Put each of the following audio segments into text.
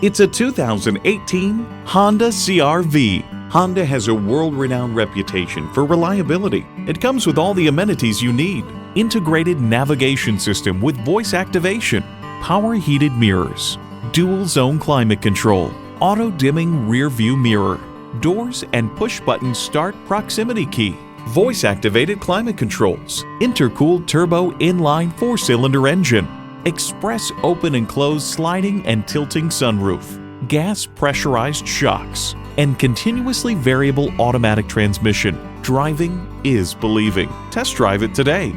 It's a 2018 Honda CR-V. Honda has a world-renowned reputation for reliability. It comes with all the amenities you need. Integrated navigation system with voice activation, power heated mirrors, dual zone climate control, auto dimming rear view mirror, doors and push button start proximity key, voice activated climate controls, intercooled turbo inline 4-cylinder engine, express open and close sliding and tilting sunroof, gas pressurized shocks, and continuously variable automatic transmission. Driving is believing. Test drive it today.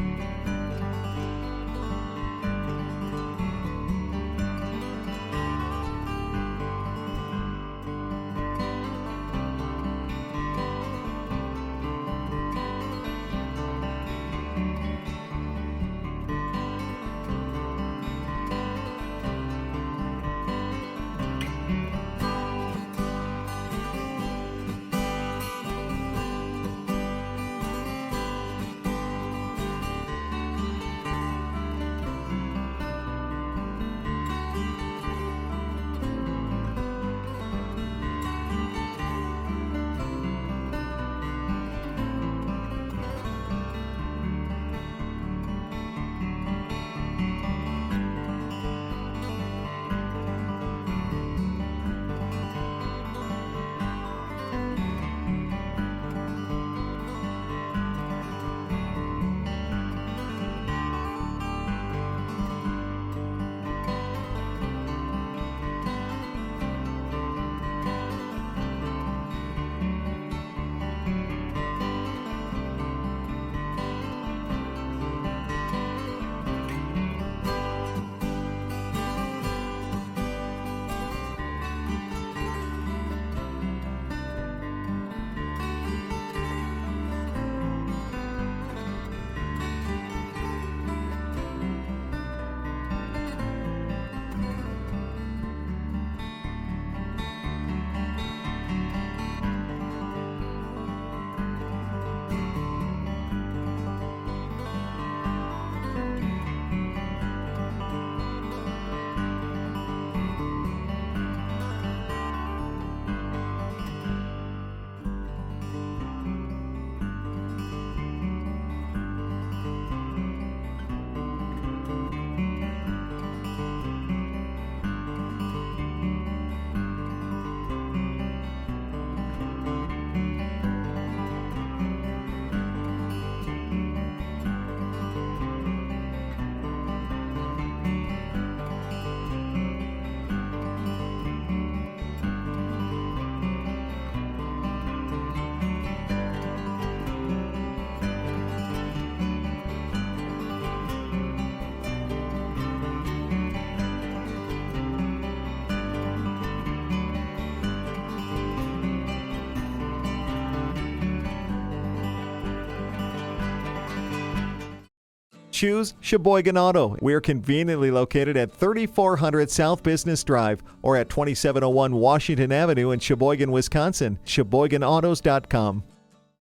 Choose Sheboygan Auto. We're conveniently located at 3400 South Business Drive or at 2701 Washington Avenue in Sheboygan, Wisconsin. SheboyganAutos.com.